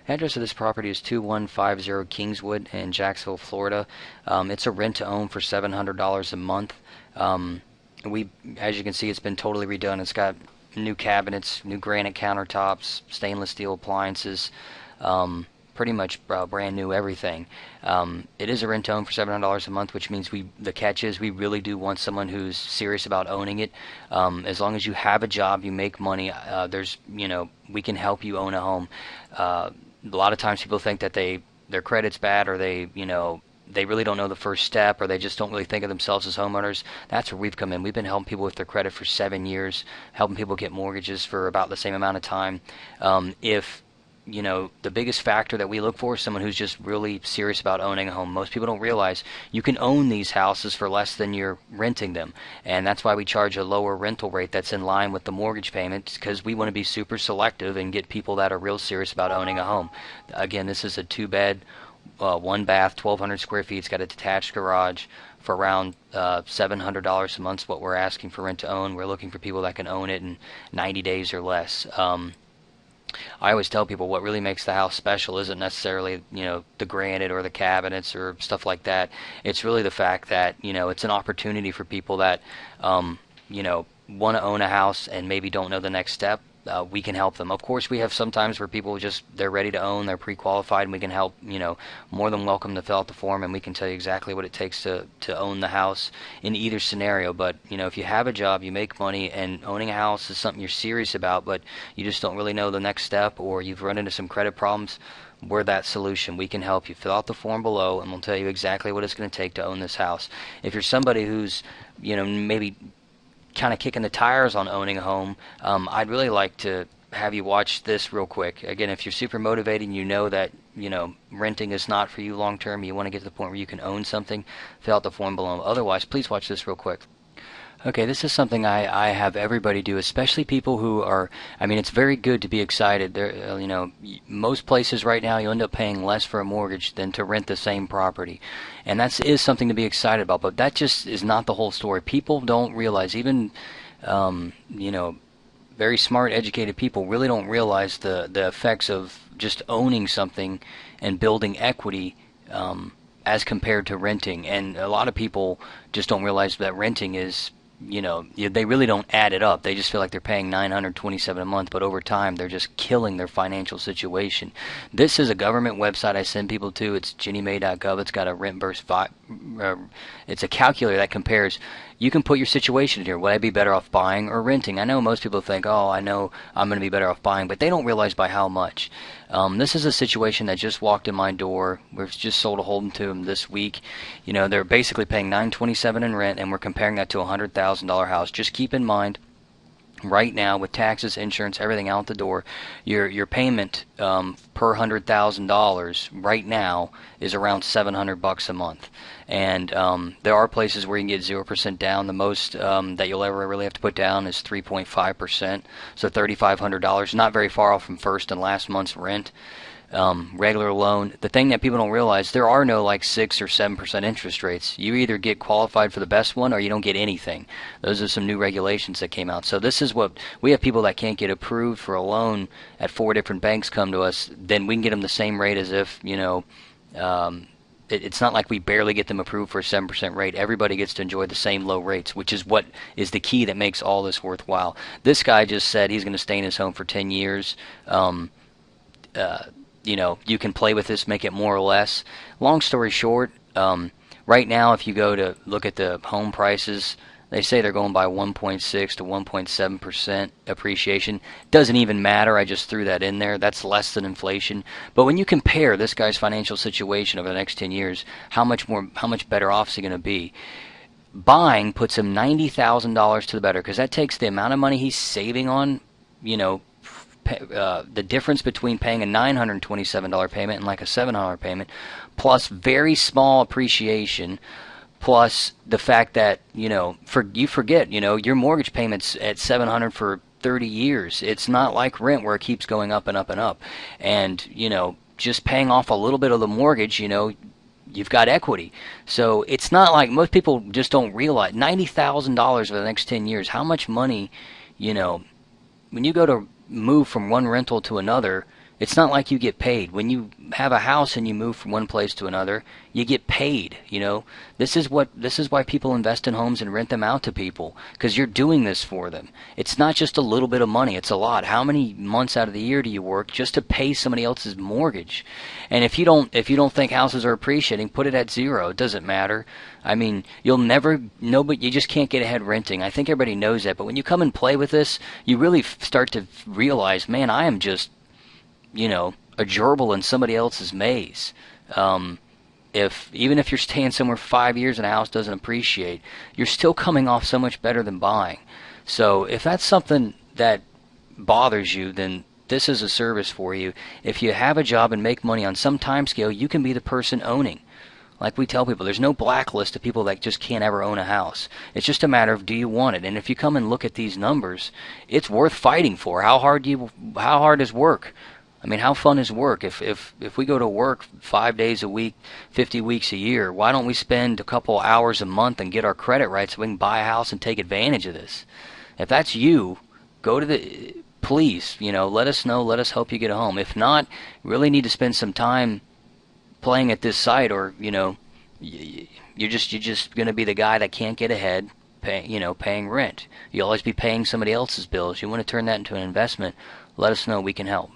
Address of this property is 2150 Kingswood in Jacksonville, Florida. It's a rent-to-own for $700 a month. As you can see, it's been totally redone. It's got new cabinets, new granite countertops, stainless steel appliances, pretty much brand new everything. It is a rent-to-own for $700 a month, which means the catch is we really do want someone who's serious about owning it. As long as you have a job, you make money, we can help you own a home. A lot of times people think that their credit's bad, or they really don't know the first step, or they just don't really think of themselves as homeowners. That's where we've come in. We've been helping people with their credit for 7 years, helping people get mortgages for about the same amount of time. If the biggest factor that we look for is someone who's just really serious about owning a home. Most people don't realize you can own these houses for less than you're renting them, and that's why we charge a lower rental rate that's in line with the mortgage payments, because we want to be super selective and get people that are real serious about owning a home. Again, this is a 2-bed, 1-bath, 1,200 square feet. It's got a detached garage for around $700 a month is what we're asking for rent to own. We're looking for people that can own it in 90 days or less. I always tell people what really makes the house special isn't necessarily, the granite or the cabinets or stuff like that. It's really the fact that, it's an opportunity for people that, want to own a house and maybe don't know the next step. We can help them. Of course, we have sometimes where people they're ready to own, they're pre-qualified, and we can help, more than welcome to fill out the form, and we can tell you exactly what it takes to own the house in either scenario. But, if you have a job, you make money, and owning a house is something you're serious about, but you just don't really know the next step, or you've run into some credit problems, we're that solution. We can help you. Fill out the form below, and we'll tell you exactly what it's going to take to own this house. If you're somebody who's, maybe kind of kicking the tires on owning a home, I'd really like to have you watch this real quick. Again, if you're super motivated and you know that renting is not for you long term, you want to get to the point where you can own something, fill out the form below. Otherwise, please watch this real quick. Okay, this is something I have everybody do, especially people who are, it's very good to be excited. Most places right now you end up paying less for a mortgage than to rent the same property. And that is something to be excited about, but that just is not the whole story. People don't realize, even, very smart, educated people really don't realize the effects of just owning something and building equity, as compared to renting. And a lot of people just don't realize that renting is, they really don't add it up. They just feel like they're paying $927 a month, but over time they're just killing their financial situation. This is a government website I send people to. It's ginniemay.gov. It's got a rent versus it's a calculator that compares. You can put your situation in here. Would I be better off buying or renting? I know most people think, oh, I know I'm going to be better off buying, but they don't realize by how much. This is a situation that just walked in my door. We've just sold a home to them this week. They're basically paying $927 in rent, and we're comparing that to a $100,000 house. Just keep in mind, right now, with taxes, insurance, everything out the door, your payment per $100,000 right now is around $700 a month. And there are places where you can get 0% down. The most that you'll ever really have to put down is 3.5%, so $3,500. Not very far off from first and last month's rent. Regular loan. The thing that people don't realize, there are no 6 or 7% interest rates. You either get qualified for the best one or you don't get anything. Those are some new regulations that came out. So this is what we have: people that can't get approved for a loan at 4 different banks come to us. Then we can get them the same rate as if it's not like we barely get them approved for a 7% rate. Everybody gets to enjoy the same low rates, which is what is the key that makes all this worthwhile. This guy just said he's going to stay in his home for 10 years. You can play with this, make it more or less. Long story short, right now if you go to look at the home prices, they say they're going by 1.6 to 1.7% appreciation. Doesn't even matter. I just threw that in there. That's less than inflation. But when you compare this guy's financial situation over the next 10 years, how much better off is he going to be? Buying puts him $90,000 to the better, because that takes the amount of money he's saving on, the difference between paying a $927 payment and a $700 payment, plus very small appreciation, plus the fact that you forget your mortgage payments at $700 for 30 years. It's not like rent where it keeps going up and up and up. And just paying off a little bit of the mortgage, you've got equity. So it's not like, most people just don't realize $90,000 for the next 10 years. How much money, when you go to move from one rental to another, It's not like you get paid. When you have a house and you move from one place to another, you get paid, you know. This is why people invest in homes and rent them out to people, because you're doing this for them. It's not just a little bit of money, it's a lot. How many months out of the year do you work just to pay somebody else's mortgage? And if you don't think houses are appreciating, put it at zero. It doesn't matter. I mean, you'll never know, but you just can't get ahead renting. I think everybody knows that, but when you come and play with this, you really start to realize, man, I am just, you know, a gerbil in somebody else's maze. If even if you're staying somewhere 5 years and a house doesn't appreciate, you're still coming off so much better than buying. So if that's something that bothers you, then this is a service for you. If you have a job and make money on some time scale, you can be the person owning. Like we tell people, there's no blacklist of people that just can't ever own a house. It's just a matter of, do you want it? And if you come and look at these numbers, it's worth fighting for. How hard is work? I mean, how fun is work? If we go to work 5 days a week, 50 weeks a year, why don't we spend a couple hours a month and get our credit right so we can buy a house and take advantage of this? If that's you, go to the, please, you know, let us know, let us help you get a home. If not, you really need to spend some time playing at this site, or, you know, you're just going to be the guy that can't get ahead, paying rent. You'll always be paying somebody else's bills. You want to turn that into an investment, let us know, we can help.